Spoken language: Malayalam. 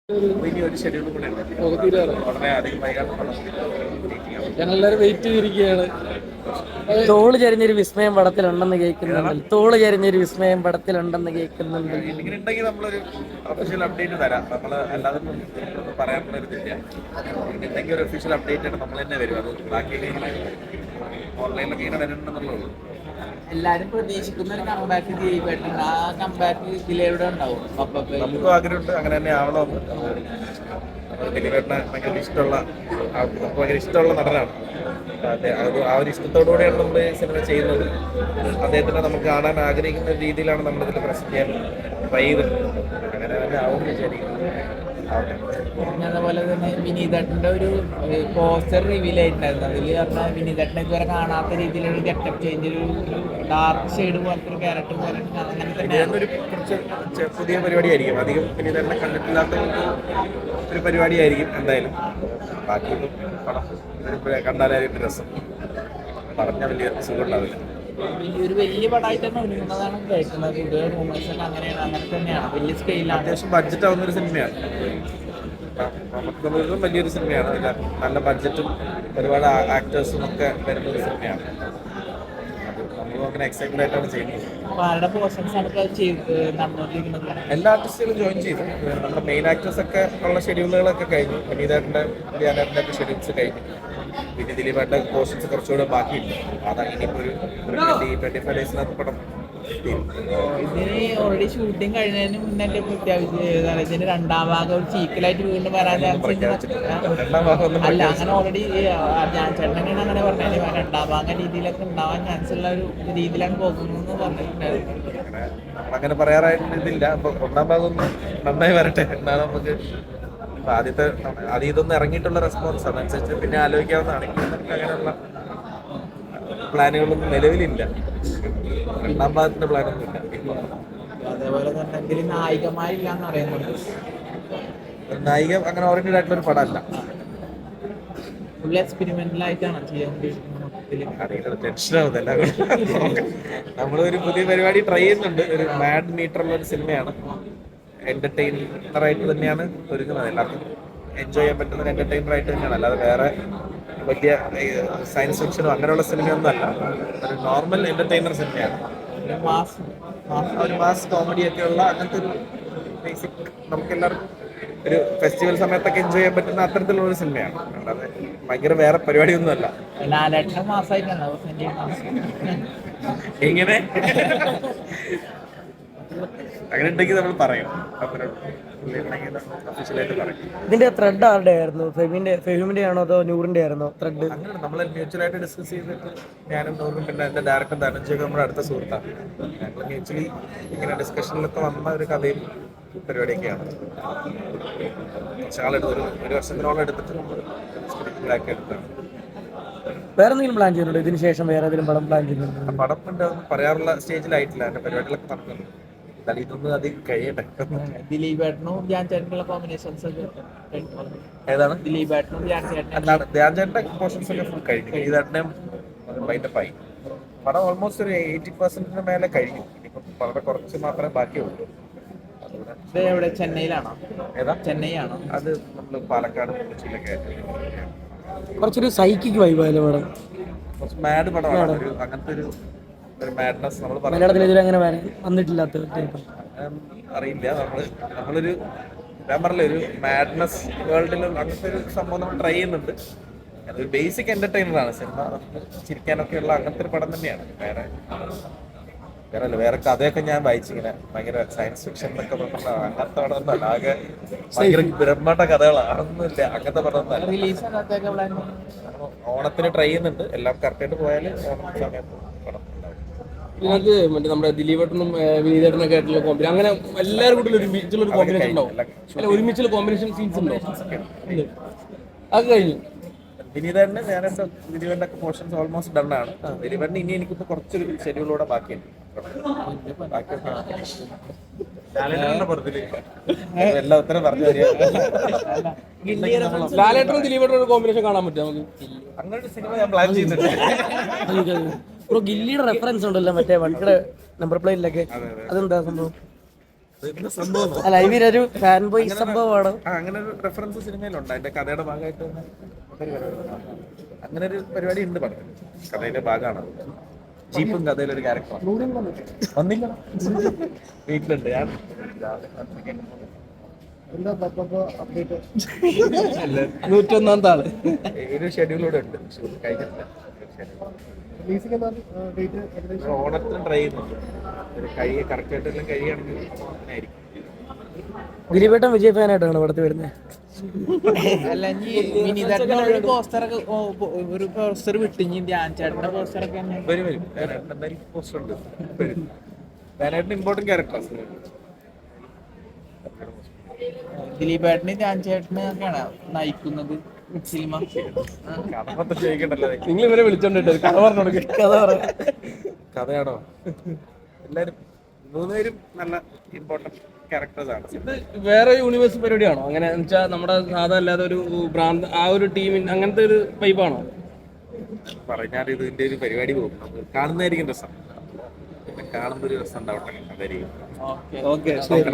ഇനി ഒരു ഷെഡ്യൂൾ കൂടെ ഉണ്ട്. വളരെ അധികം വൈകാതെ ഞങ്ങളെല്ലാവരും വെയിറ്റ് ചെയ്തിരിക്കുകയാണ്. തോള് ചരിഞ്ഞൊരു വിസ്മയം പടത്തിലുണ്ടെന്ന് കേൾക്കുന്നുണ്ട്. തോള് ചരിഞ്ഞൊരു വിസ്മയം പടത്തിലുണ്ടെന്ന് കേൾക്കുന്നുണ്ട്. ഇങ്ങനെ ഉണ്ടെങ്കിൽ നമ്മളൊരു ഒഫീഷ്യൽ അപ്ഡേറ്റ് തരാം. നമ്മൾ അല്ലാതെ പറയാനുള്ള ഒരു ഇതില്ല. ഉണ്ടെങ്കിൽ ഒരു ഒഫീഷ്യൽ അപ്ഡേറ്റ് ആണ് നമ്മൾ തന്നെ വരും. അത് ബാക്കി ഓൺലൈനിലൊക്കെ ഇങ്ങനെ വരണമെന്നുള്ളൂ. എല്ലാരും പ്രതീക്ഷിക്കുന്ന ഒരു കമ്പാക്ക് ദിലീപേട്ടൻ. ആ കമ്പാക്ക് ഇതിലെവിടെ ഉണ്ടാവും? നമുക്കും ആഗ്രഹമുണ്ട് അങ്ങനെ തന്നെ ആവണമെന്ന്. ദിലീപേട്ടനെ ഭയങ്കര ഇഷ്ടമുള്ള ഭയങ്കര ഇഷ്ടമുള്ള നടനാണ്. അതെ, അത് ആ ഒരു ഇഷ്ടത്തോടുകൂടിയാണ് നമ്മൾ ഈ സിനിമ ചെയ്യുന്നത്. അദ്ദേഹത്തിനെ നമുക്ക് കാണാൻ ആഗ്രഹിക്കുന്ന രീതിയിലാണ് നമ്മളിതിൽ പ്രസന്റ് ചെയ്യാൻ ട്രൈ ചെയ്തിട്ടുണ്ട്. അങ്ങനെ തന്നെ ആവും വിചാരിക്കുന്നത്. അതുപോലെ തന്നെ വിനീതേട്ടന്റെ ഒരു പോസ്റ്റർ റിവീൽ ആയിട്ടുണ്ടായിരുന്നു. അതിൽ പറഞ്ഞാൽ വിനീതേട്ടനെ ഇതുവരെ കാണാത്ത രീതിയിലുള്ള ഗെറ്റപ്പ് ചേഞ്ച്, ഒരു ഡാർക്ക് ഷെയ്ഡ് പോലത്തെ ഒരു ക്യാരക്ടർ പോലെ അങ്ങനെ തന്നെ. ഒരു കുറച്ച് പുതിയ പരിപാടിയായിരിക്കും. അധികം വിനീതേട്ടനെ കണ്ടിട്ടില്ലാത്ത ഒരു പരിപാടിയായിരിക്കും എന്തായാലും. ബാക്കിയൊന്നും പടം കണ്ടാലായിരിക്കും രസം. പറഞ്ഞ വലിയ സുഖം ഉണ്ടാവില്ല. ഒരു വലിയ പടമായിട്ട് തന്നെ ഒരുങ്ങുന്നതാണ് കേൾക്കുന്നത്. ഇത് റൂമേഴ്സ് ഒക്കെ അങ്ങനെയാണ്, അങ്ങനെ തന്നെയാണ്. വലിയ സ്കെയിലാണ്. അത്യാവശ്യം ബഡ്ജറ്റ് ആവുന്ന ഒരു സിനിമയാണ്. നമുക്ക് വലിയൊരു സിനിമയാണ്. നല്ല ബഡ്ജറ്റും ഒരുപാട് ആക്ടേഴ്സും ഒക്കെ വരുന്ന ഒരു സിനിമയാണ്. നമ്മളും അങ്ങനെ എക്സൈറ്റഡ് ആയിട്ടാണ് ചെയ്യുന്നത്. എല്ലാ ആർട്ടിസ്റ്റുകളും ജോയിൻ ചെയ്തു. നമ്മുടെ മെയിൻ ആക്ടേഴ്സ് ഒക്കെ ഉള്ള ഷെഡ്യൂളുകളൊക്കെ കഴിഞ്ഞു. വിനീതേട്ടൻ്റെ ധ്യാനേട്ടൻ്റെ ഒക്കെ ഷെഡ്യൂൾസ് കഴിഞ്ഞു. പിന്നെ ദിലീപേട്ടൻ്റെ പോർഷൻസ് കുറച്ചുകൂടെ ബാക്കിയുണ്ട്. അതാണ് ഇനിയിപ്പോൾ ഒരു 25 ഡേയ്സിനകത്ത് പടം. ഇതിന് ഓൾറെഡി ഷൂട്ടിംഗ് കഴിഞ്ഞതിന് മുന്നേ പ്രത്യേകിച്ച് ഇതിന് രണ്ടാം ഭാഗം ഒരു സീക്വലായിട്ട് വീണ്ടും വരാൻ ചാൻസ് അല്ല. അങ്ങനെ ഓൾറെഡി ഞാൻ ചേട്ടനാണ് അങ്ങനെ പറഞ്ഞാൽ രണ്ടാം ഭാഗം രീതിയിലൊക്കെ ഉണ്ടാവാൻ ചാൻസ് ഉള്ള ഒരു രീതിയിലാണ് പോകുന്നതെന്ന് പറഞ്ഞിട്ടുണ്ടായിരുന്നു. അങ്ങനെ പറയാറായിട്ട് ഇതില്ല. അപ്പൊ ഒന്നാം ഭാഗം ഒന്ന് നന്നായി വരട്ടെ എന്നാണ് നമുക്ക് ആദ്യം ഇതൊന്നും ഇറങ്ങിയിട്ടുള്ള റെസ്പോൺസ്. അതനുസരിച്ച് പിന്നെ ആലോചിക്കാവുന്നതാണ്. അങ്ങനെയുള്ള പ്ലാനുകളൊന്നും നിലവിലില്ല. രണ്ടാം ഭാഗത്തിന്റെ പ്ലാനൊന്നും ഇല്ല. അതേപോലെ തന്നെ ഇതിൽ നായികമാരില്ല എന്ന് പറയുന്നുണ്ട്. നായിക അങ്ങനെ ഓറിയന്റഡ് ആയിട്ടുള്ള ഒരു പടമല്ല. ഫുൾ എക്സ്പെരിമെന്റൽ ആയിട്ടാണ് ചെയ്യാൻ ഉദ്ദേശിക്കുന്നത്. ടെൻഷനാവുന്നല്ല. നമ്മളൊരു പുതിയ പരിപാടി ട്രൈ ചെയ്യുന്നുണ്ട്. ഒരു മാഡ് മീറ്റർ ഉള്ള ഒരു സിനിമയാണ്. എന്റർടൈനർ ആയിട്ട് തന്നെയാണ് ഒരുങ്ങുന്നത്. എല്ലാവർക്കും എൻജോയ് ചെയ്യാൻ പറ്റുന്ന ഒരു എന്റർടൈനർ ആയിട്ട് തന്നെയാണ്. അല്ലാതെ വേറെ വലിയ സയൻസ് ഫിക്ഷനോ അങ്ങനെയുള്ള സിനിമയൊന്നും അല്ല. ഒരു നോർമൽ എന്റർടൈനർ സിനിമയാണ്. ഒരു മാസ് കോമഡി ഒക്കെ ഉള്ള അങ്ങനത്തെ ഒരു ബേസിക് നമുക്ക് എല്ലാവർക്കും ഒരു ഫെസ്റ്റിവൽ സമയത്തൊക്കെ എൻജോയ് ചെയ്യാൻ പറ്റുന്ന അത്തരത്തിലുള്ള ഒരു സിനിമയാണ്. അല്ലാതെ ഭയങ്കര വേറെ പരിപാടിയൊന്നും അല്ല. എങ്ങനെ അങ്ങനെ ഉണ്ടെങ്കിൽ നമ്മൾ പറയും. ഇതിന്റെ ത്രെഡ് ആരുടെ ആയിരുന്നു? ഫെഹീമിന്റെ ആണോ അതോ നൂറിന്റെ ആയിരുന്നോ ത്രെഡ്? അങ്ങനെ നമ്മൾ മ്യൂച്വലായിട്ട് ഡിസ്കസ് ചെയ്തിട്ട് ഞാനും നൂറും പിന്നെ എന്റെ ഡയറക്ടർ ധനഞ്ജയൊക്കെ നമ്മുടെ അടുത്ത സുഹൃത്താണ്. ഞങ്ങൾ മ്യൂച്വലി ഇങ്ങനെ ഡിസ്കഷനിലൊക്കെ വന്ന ഒരു കഥയും പരിപാടിയൊക്കെയാണ്. കുറച്ചാളെടുത്ത് ഒരു വർഷത്തിനോളം എടുത്തിട്ട് നമ്മൾ സ്ക്രിപ്റ്റിലാക്കി എടുത്താണ്. വേറെ എന്തെങ്കിലും പ്ലാൻ ചെയ്യുന്നുണ്ടോ ഇതിന് ശേഷം? വേറെ ഏതെങ്കിലും പടം പ്ലാൻ ചെയ്യുന്നുണ്ടോ? പടം പറയാറുള്ള സ്റ്റേജിലായിട്ടില്ല. എന്റെ പരിപാടികളൊക്കെ നടക്കുന്നു. എന്നാലും ഇതൊന്നും അധികം കഴിയട്ടെ. ദിലീപേട്ടനും ധ്യാൻ ചേട്ടനുള്ള കോമ്പിനേഷൻസ് ഒക്കെ ഏതാണ്? ദിലീപേട്ടനും ധ്യാൻ ചേട്ടൻ. ധ്യാൻ ചേട്ടന്റെ പോർഷൻസ് ഒക്കെ ഫുൾ കഴിഞ്ഞു. ദിലീപേട്ടനെയും വൈൻഡപ്പായി. പടം ഓൾമോസ്റ്റ് ഒരു 80% മേലെ കഴിഞ്ഞു. ഇനിയിപ്പം വളരെ കുറച്ച് മാത്രമേ ബാക്കിയുള്ളൂ. എവിടെ? ചെന്നൈയിലാണോ? ഏതാ? ചെന്നൈ ആണോ? അത് നമ്മൾ പാലക്കാട് കൊച്ചിയിലൊക്കെ കുറച്ചൊരു സൈക്കിക് വൈബായാലും പടം. കുറച്ച് മാഡ് പടമാണ്. അങ്ങനത്തെ ഒരു മാഡ്നസ് നമ്മൾ മലയാളത്തിൽ അങ്ങനെ വന്നിട്ടില്ലാത്ത അറിയില്ല. നമ്മളൊരു ഞാൻ പറഞ്ഞില്ല, ഒരു മാഡ്നസ് വേൾഡിൽ അങ്ങനത്തെ ഒരു സംഭവം നമ്മൾ ട്രൈ ചെയ്യുന്നുണ്ട്. അതൊരു ബേസിക് എന്റർടൈനറാണ് സിനിമ. നമുക്ക് ചിരിക്കാനൊക്കെ ഉള്ള അങ്ങനത്തെ ഒരു പടം തന്നെയാണ്. വേറെ കഥയൊക്കെ ഞാൻ വായിച്ചിങ്ങനെ ഭയങ്കര സയൻസ് ഫിക്ഷൻ എന്നൊക്കെ പറഞ്ഞ അങ്ങനത്തെ പടം ഒന്നല്ല. ആകെ ഭയങ്കര ബ്രഹ്മാണ്ട കഥകളാണെന്നില്ല. അങ്ങനത്തെ പടം ഒന്നല്ല. ഓണത്തിന് ട്രൈ ചെയ്യുന്നുണ്ട്. എല്ലാം കറക്റ്റായിട്ട് പോയാൽ ഓണം സമയത്ത് പടം ഉണ്ടാവും. ഇതിനകത്ത് മറ്റേ നമ്മുടെ ദിലീപേട്ടനും വിനീതേട്ടനൊക്കെ ആയിട്ടുള്ള കോമ്പിനേഷൻ, അങ്ങനെ എല്ലാവരും കൂടെ ഒരുമിച്ചുള്ള ഒരു കോമ്പിനേഷൻ ഉണ്ടാവും. അല്ല, ഒരുമിച്ചുള്ള കോമ്പിനേഷൻ സീൻസ് ഉണ്ടോ? അത് കഴിഞ്ഞു. ദിലീപേട്ടന് ദിലീപേട്ടൻ്റെ ഒക്കെ പോർഷൻസ് ഓൾമോസ്റ്റ് ഡൺ ആണ്. ദിലീപേട്ടന് ഇനി എനിക്കിപ്പോ കുറച്ചൊരു ഷെഡ്യൂളൂടെ ബാക്കിയുണ്ട്. എല്ലാം ഉത്തരം പറഞ്ഞു തരിക. ലാലേട്ടനും ദിലീപേട്ടനും ഒരു കോമ്പിനേഷൻ കാണാൻ പറ്റും നമുക്ക്. അങ്ങനെ ഒരു സിനിമ ഞാൻ പ്ലാൻ ചെയ്യുന്നുണ്ട്. ഗില്ലിയുടെ റെഫറൻസ് ഉണ്ടല്ലോ മറ്റേ വണ്ടിയുടെ നമ്പർ പ്ലേറ്റിലൊക്കെ. അതെന്താ സംഭവം? എന്താ സംഭവം അല്ല ഇവരൊരു ഫാൻ ബോയ് സംഭവമാണ്. അങ്ങനെ ഒരു റെഫറൻസ് സിനിമയിലുണ്ട്. അതിന്റെ കഥയുടെ ഭാഗമായിട്ട് തന്നെ ഒരു പരിപാടി. അങ്ങനെ ഒരു പരിപാടി ഉണ്ട് പടത്തിൽ. കഥയുടെ ഭാഗമാണ്. ജീപ്പും കഥയിലൊരു ക്യാരക്ടർ വന്നില്ല, വീട്ടിലുണ്ട്. ഞാൻ 101 ആള് ഒരു ഷെഡ്യൂളൂടെ ഉണ്ട്, കഴിഞ്ഞിട്ടില്ല. ഓണത്തിന് ട്രൈ ചെയ്യുന്നുണ്ട്. ഒരു കറക്റ്റ് ആയിട്ട് എല്ലാം കഴിയുകയാണെങ്കിൽ ആയിരിക്കും. ദിലീപേട്ടൻ വിജയ് ഫാനായിട്ടാണ് പടത്തിൽ വരുന്നത്. അല്ല ഇനി വിനീതേട്ടൻ ഓൾറെഡി പോസ്റ്ററൊക്കെ ഒരു പോസ്റ്റർ വിട്ടു. ഇനി ധ്യാൻ ചേട്ടന്റെ പോസ്റ്ററൊക്കെ തന്നെ വരും. എന്തായാലും പോസ്റ്റർ ഉണ്ട്. ഞാനായിട്ട് ഇമ്പോർട്ടന്റ് ക്യാരക്ടേഴ്സ്. ദിലീപേട്ടന് ധ്യാൻ ചേട്ടന് ഒക്കെയാണ് നയിക്കുന്നത് സിനിമ. കഥ ചോദിക്കണ്ടല്ലോ. നിങ്ങൾ ഇവരെ വിളിച്ചോണ്ടിട്ട് കഥ പറഞ്ഞു കൊടുക്കുക. കഥ പറയാം. കഥയാണോ? എല്ലാരും 3 പേരും നല്ല ഇമ്പോർട്ടന്റ് ക്യാരക്ടേഴ്സ് ആണ്. ഇത് വേറെ യൂണിവേഴ്സ് പരിപാടിയാണോ? അങ്ങനെ വെച്ചാൽ നമ്മുടെ സാധാ അല്ലാതെ ഒരു ഭ്രാന്ത് ആ ഒരു ടീമിന് അങ്ങനത്തെ ഒരു വൈബാണോ? പറഞ്ഞാൽ ഇതിന്റെ ഒരു പരിപാടി പോകും. നമുക്ക് കാണുന്നതായിരിക്കും രസം. കാണുന്നൊരു രസം ഉണ്ടാവട്ടെ. അതായിരിക്കും. ഓക്കെ ഓക്കെ ശരി.